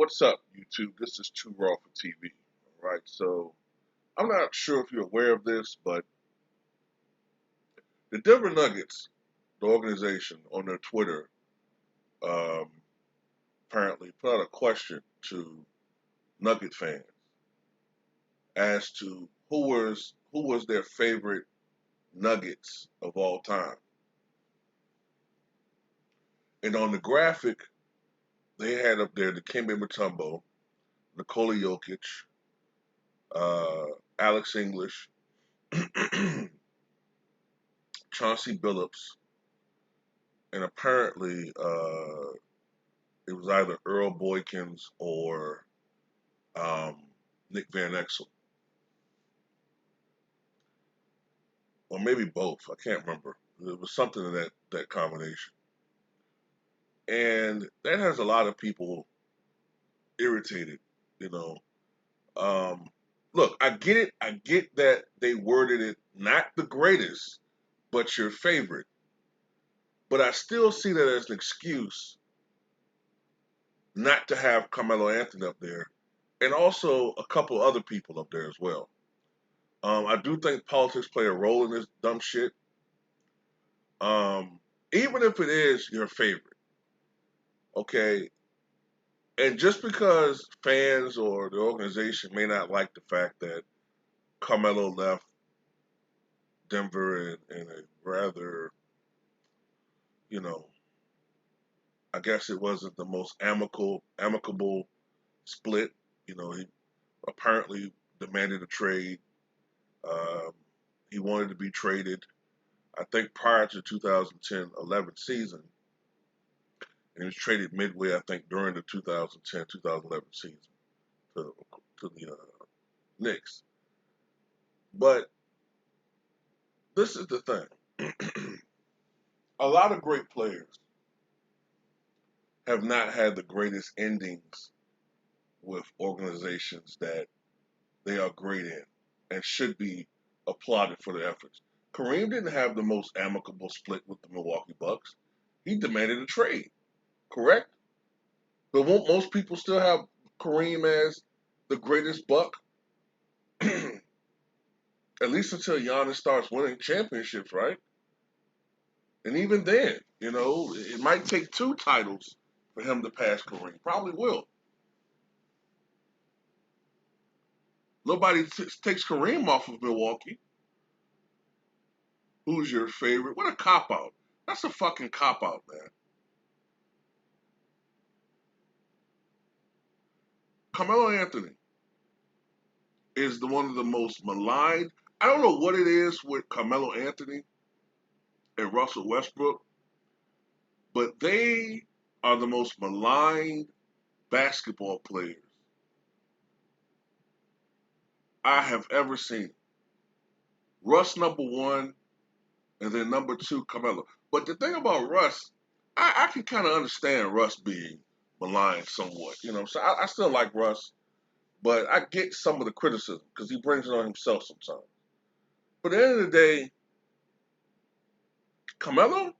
What's up, YouTube? This is Too Raw for TV. All right, so I'm not sure if you're aware of this, but the Denver Nuggets, the organization, on their Twitter, um, apparently put out a question to Nugget fans as to who was their favorite Nuggets of all time. And on the graphic, they had up there the Dikembe Mutombo, Nikola Jokic, uh, Alex English, Chauncey Billups, and apparently it was either Earl Boykins or um, Nick Van Exel, or maybe both. I can't remember. It was something in that combination, and that has a lot of people irritated. You know, um, look, I get it. I get that they worded it not the greatest, but your favorite. But I still see that as an excuse not to have Carmelo Anthony up there, and also a couple other people up there as well. I do think politics play a role in this dumb shit. Um, Even if it is your favorite, okay, and just because fans or the organization may not like the fact that Carmelo left Denver in a rather, you know, I guess it wasn't the most amicable split. He apparently demanded a trade. Um, he wanted to be traded. I think prior to 2010-11 season, and he was traded midway, I think, during the 2010-2011 season to, to the Knicks. But this is the thing. A lot of great players have not had the greatest endings with organizations that they are great in and should be applauded for their efforts. Kareem didn't have the most amicable split with the Milwaukee Bucks. He demanded a trade, correct? But won't most people still have Kareem as the greatest Buck? At least until Giannis starts winning championships, right? And even then, it might take two titles for him to pass Kareem. Probably will. Nobody takes Kareem off of Milwaukee. Who's your favorite? What a cop out. That's a fucking cop out, man. Carmelo Anthony is the one of the most maligned. I don't know what it is with Carmelo Anthony and Russell Westbrook, but they are the most maligned basketball players I have ever seen. Russ number one, and then number two, Carmelo. But the thing about Russ, I can kind of understand Russ being maligned somewhat. So I still like Russ, but I get some of the criticism because he brings it on himself sometimes. But at the end of the day, Carmelo,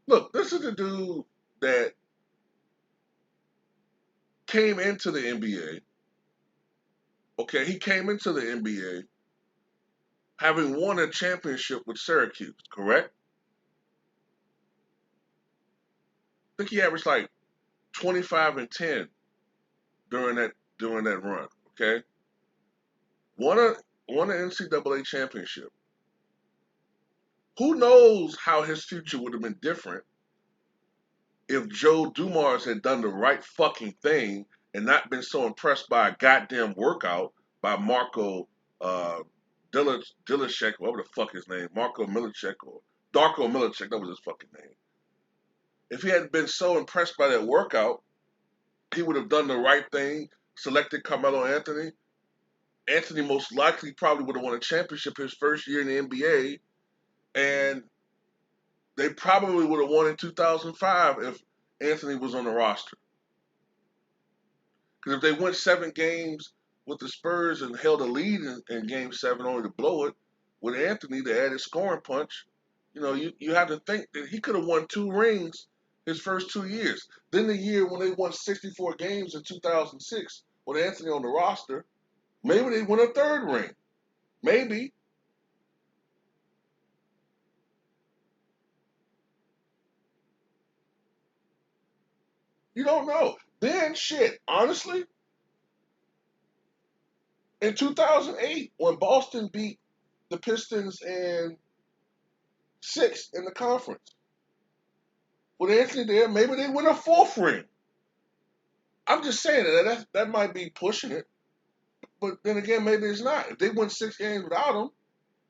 look, this is the dude that came into the NBA. Okay, he came into the NBA having won a championship with Syracuse, correct? I think he averaged like 25 and 10 during that run. Okay, won a won an NCAA championship. Who knows how his future would have been different if Joe Dumars had done the right fucking thing and not been so impressed by a goddamn workout by Marco uh, Dilishek, whatever the fuck his name, Marco Milicic or Darko Milicic, that was his fucking name. If he hadn't been so impressed by that workout, he would have done the right thing, selected Carmelo Anthony. Anthony most likely probably would have won a championship his first year in the NBA, and they probably would have won in 2005 if Anthony was on the roster. Because if they went 7 games with the Spurs and held a lead in Game 7 only to blow it, with Anthony, the added scoring punch, you have to think that he could have won 2 rings his first 2 years. Then the year when they won 64 games in 2006 with Anthony on the roster, maybe they win a third ring. Maybe. You don't know. Then shit, honestly, in 2008 when Boston beat the Pistons in six in the conference with Anthony there, maybe they win a fourth ring. I'm just saying that might be pushing it, but then again, maybe it's not. If they win 6 games without him,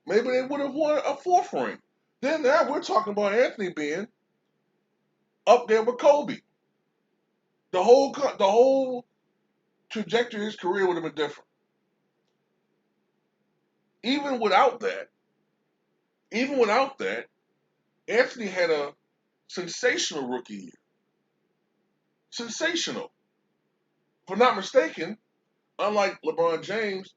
maybe they would have won a fourth ring. Then now we're talking about Anthony being up there with Kobe. The whole trajectory of his career would have been different. Even without that, even without that, Anthony had a sensational rookie year. Sensational. If I'm not mistaken, unlike LeBron James,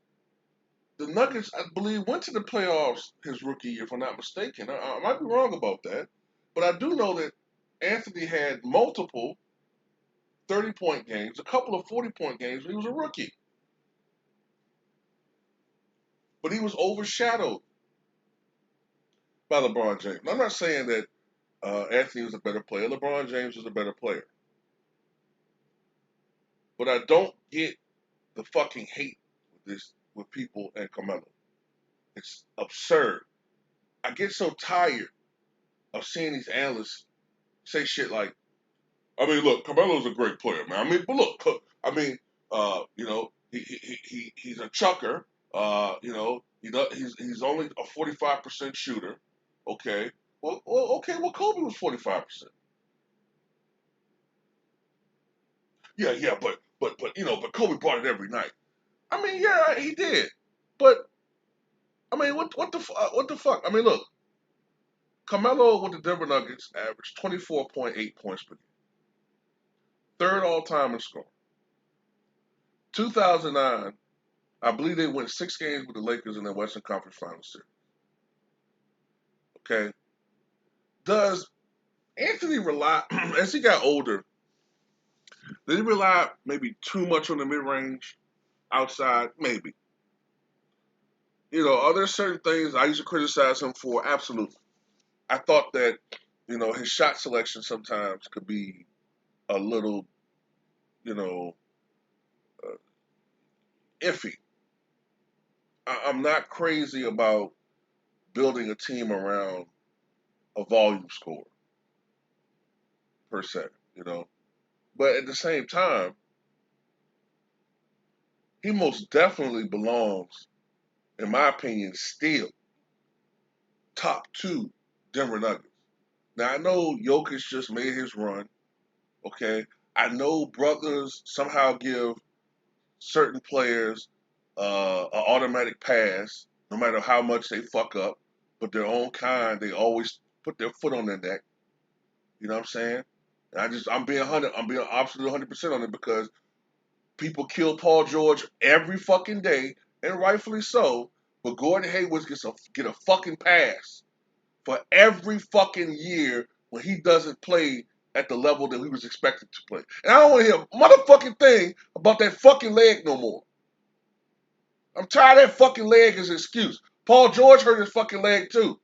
the Nuggets, I believe, went to the playoffs his rookie year, if I'm not mistaken. I might be wrong about that. But I do know that Anthony had multiple 30-point games, a couple of 40-point games when he was a rookie. But he was overshadowed by LeBron James. I'm not saying that Anthony was a better player. LeBron James was a better player. But I don't get the fucking hate with people and Carmelo. It's absurd. I get so tired of seeing these analysts say shit like, I mean, look, Carmelo's a great player, man. I mean, but look, I mean, he's a chucker. He's only a 45% shooter. Okay. Okay. Well, Kobe was 45%. Yeah, but Kobe brought it every night. I mean, yeah, he did. But I mean, what the fuck? I mean, look, Carmelo with the Denver Nuggets averaged 24.8 points per game, third all time in scoring. 2009, I believe they went 6 games with the Lakers in the Western Conference Finals series. Okay, does Anthony rely as he got older? Did he rely maybe too much on the mid range outside? Maybe. Are there certain things I used to criticize him for? Absolutely. I thought that his shot selection sometimes could be a little you know uh, iffy. I'm not crazy about building a team around a volume score per se, But at the same time, he most definitely belongs, in my opinion, still top two Denver Nuggets. Now I know Jokic just made his run. Okay, I know brothers somehow give certain players an automatic pass, no matter how much they fuck up. But their own kind, they always put their foot on their neck. You know what I'm saying? And I'm being 100. I'm being absolutely 100% on it because people kill Paul George every fucking day, and rightfully so. But Gordon Hayward get a fucking pass for every fucking year when he doesn't play at the level that he was expected to play. And I don't want to hear a motherfucking thing about that fucking leg no more. I'm tired of that fucking leg as an excuse. Paul George hurt his fucking leg too.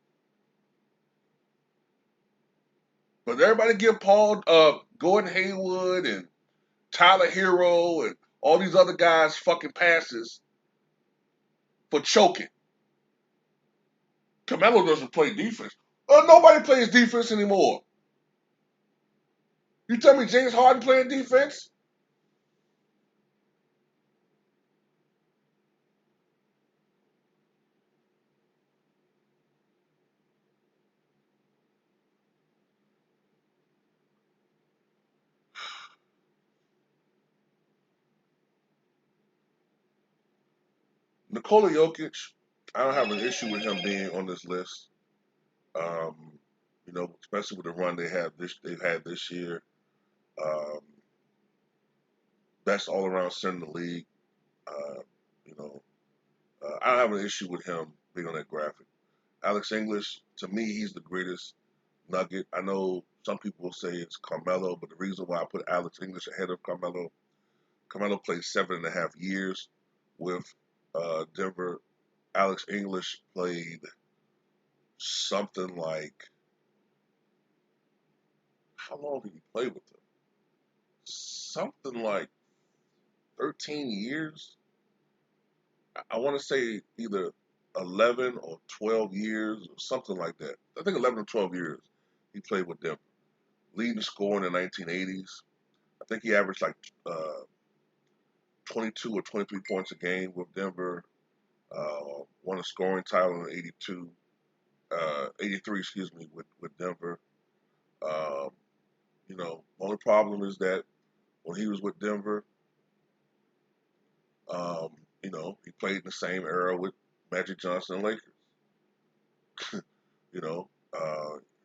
But everybody give Gordon Hayward and Tyler Hero and all these other guys fucking passes for choking. Carmelo doesn't play defense. Nobody plays defense anymore. You tell me James Harden playing defense? Nikola Jokic, I don't have an issue with him being on this list. Um, especially with the run they've had this year. Um, best all around center in the league. Uh, you know, I don't have an issue with him being on that graphic. Alex English, to me, he's the greatest Nugget. I know Some people will say it's Carmelo, but the reason why I put Alex English ahead of Carmelo, Carmelo played 7.5 years with Denver. Alex English played something like, how long did he play with them? Something like 13 years. I want to say either 11 or 12 years or something like that. I think 11 or 12 years he played with Denver. Leading scorer in the 1980s. I think he averaged like 22 or 23 points a game with Denver. Won a scoring title in 82, 83, excuse me, with Denver. Um, only problem is that when he was with Denver, um, he played in the same era with Magic Johnson and Lakers. you know,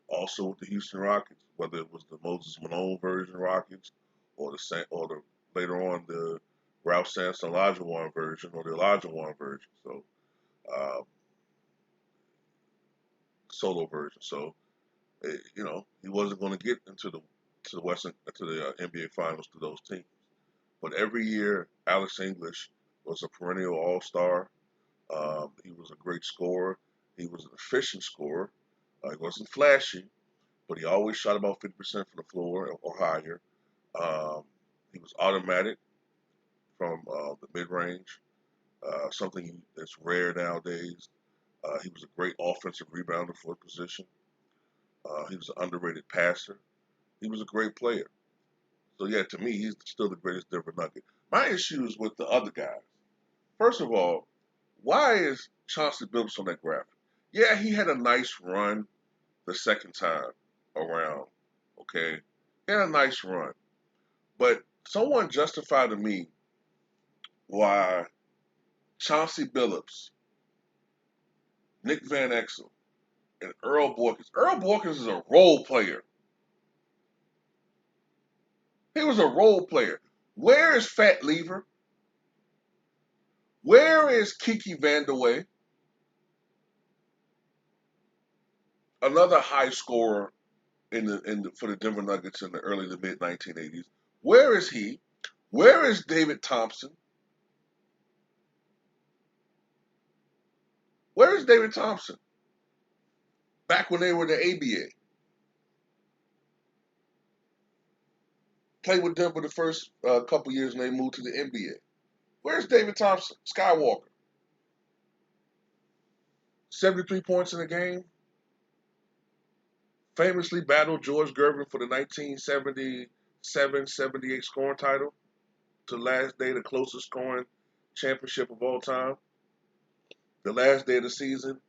also with the Houston Rockets, whether it was the Moses Malone version Rockets or the later on the Ralph Sampson Elijah Wan version or the Elijah Wan version. So uh, solo version. So he wasn't going to get into the NBA Finals to those teams. But every year, Alex English was a perennial All Star. He was a great scorer. He was an efficient scorer. He wasn't flashy, but he always shot about 50% from the floor or higher. Um, he was automatic from the mid range, something that's rare nowadays. He was a great offensive rebounder for a position. He was an underrated passer. He was a great player. So yeah, to me, he's still the greatest Denver Nugget. My issue is with the other guys. First of all, why is Chauncey Billups on that graphic? Yeah, he had a nice run the second time around. Okay, he had a nice run, but someone justify to me why Chauncey Billups, Nick Van Exel, and Earl Borkins. Earl Borkins is a role player. He was a role player. Where is Fat Lever? Where is Kiki Vandeweghe, another high scorer for the Denver Nuggets in the early to mid 1980s? Where is he? Where is David Thompson? Where is David Thompson? Back when they were the ABA, played with Denver the first couple years, and they moved to the NBA. Where's David Thompson? Skywalker, 73 points in a game. Famously battled George Gervin for the 1977-78 scoring title. To the last day, the closest scoring championship of all time. The last day of the season,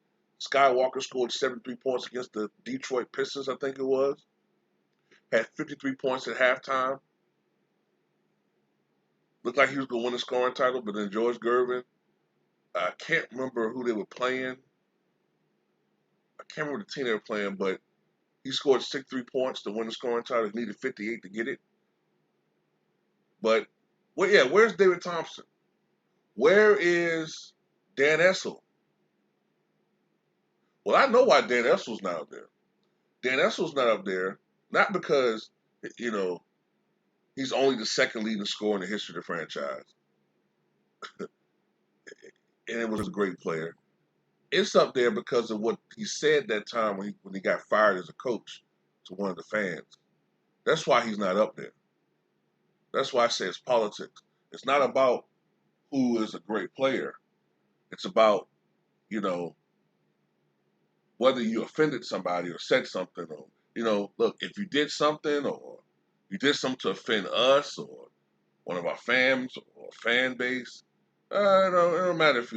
Skywalker scored 73 points against the Detroit Pistons, I think it was. Had 53 points at halftime. Looked like he was going to win the scoring title, but then George Gervin, I can't remember who they were playing. I can't remember the team they were playing, but he scored 63 points to win the scoring title. He needed 58 to get it. But, where's David Thompson? Where is Dan Essel? Well, I know why Dan Essel's not up there. Dan Essel's not up there, not because, you know, he's only the second leading scorer in the history of the franchise. And it was a great player. It's up there because of what he said that time when he got fired as a coach to one of the fans. That's why he's not up there. That's why I say it's politics. It's not about who is a great player. It's about, you know, whether you offended somebody or said something or, look, if you did something or you did something to offend us or one of our fans or fan base, it don't matter if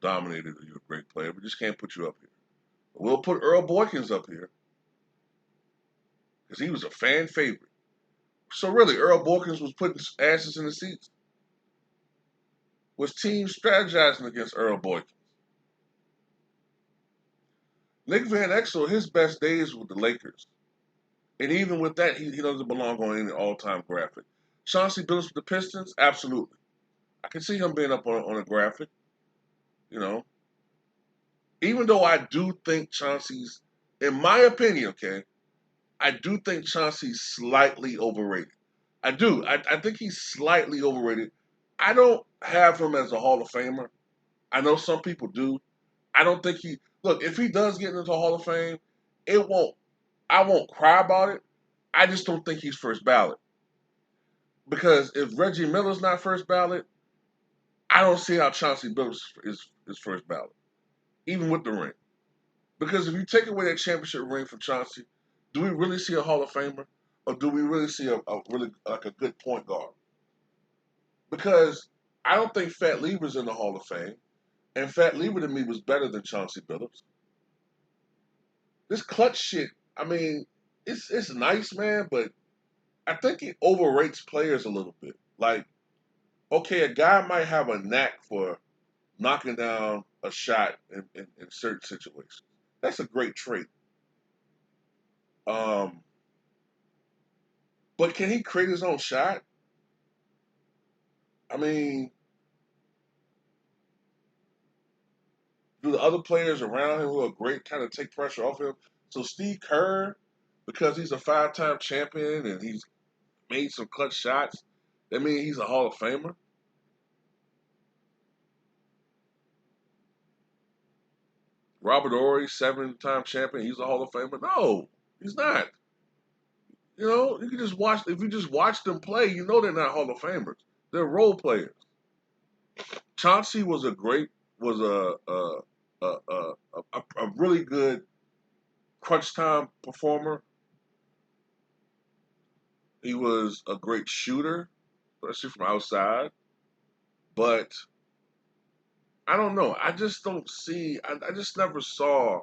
dominated or you're a great player. We just can't put you up here. We'll put Earl Boykins up here because he was a fan favorite. So really, Earl Boykins was putting asses in the seats. Was teams strategizing against Earl Boykins? Nick Van Exel, his best days with the Lakers. And even with that, he doesn't belong on any all-time graphic. Chauncey Billups with the Pistons? Absolutely. I can see him being up on a graphic, you know. Even though I do think Chauncey's, in my opinion, okay, I do think Chauncey's slightly overrated. I do. I think he's slightly overrated. I don't have him as a Hall of Famer. I know some people do. I don't think he look, if he does get into the Hall of Fame, it won't I won't cry about it. I just don't think he's first ballot. Because if Reggie Miller's not first ballot, I don't see how Chauncey Billups is first ballot, even with the ring. Because if you take away that championship ring from Chauncey, do we really see a Hall of Famer, or do we really see a really like a good point guard? Because I don't think Fat Lever's in the Hall of Fame, and Fat Lever to me was better than Chauncey Billups. This clutch shit, I mean, it's nice, man, but I think it overrates players a little bit. Like, okay, a guy might have a knack for knocking down a shot in certain situations. That's a great trait. Um, but can he create his own shot? I mean, do the other players around him who are great kind of take pressure off him? So Steve Kerr, because he's a five-time champion and he's made some clutch shots, that means he's a Hall of Famer. Robert Ory, seven-time champion, he's a Hall of Famer. No, he's not. You know, you can just watch. If you just watch them play, you know they're not Hall of Famers. They're role players. Chauncey was a great, was a really good crunch time performer. He was a great shooter, especially from outside. But I don't know. I just don't see. I just never saw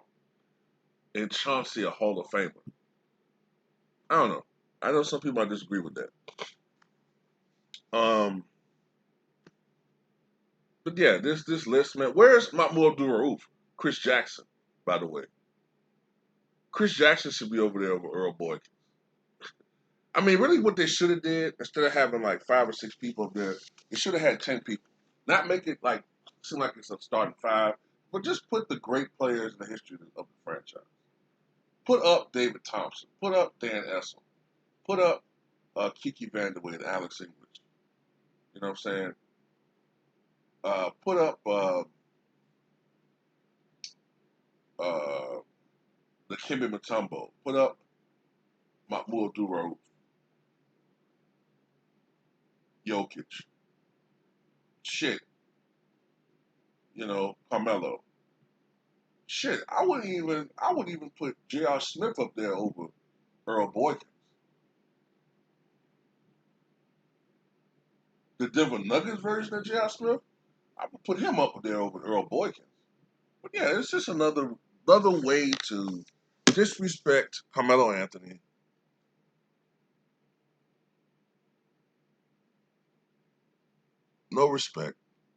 in Chauncey a Hall of Famer. I don't know. I know some people might disagree with that. Um, but yeah, this list, man. Where's Mahmoud Abdul Chris Jackson, by the way. Chris Jackson should be over there over Earl Boyd. I mean, really, what they should have did instead of having like 5 or 6 people up there, they should have had 10 people. Not make it like seem like it's a starting five, but just put the great players in the history of the franchise. Put up David Thompson. Put up Dan Essel. Put up Kiki Vanderway and Alex English. You know what I'm saying? Put up uh, the Kimmy Mutombo. Put up Mahmoud Duro, Jokic. Shit, Carmelo. Shit, I wouldn't even put J.R. Smith up there over Earl Boykins. The Denver Nuggets version of J.R. Smith, I would put him up there over Earl Boykins. But yeah, it's just another way to disrespect Carmelo Anthony. No respect.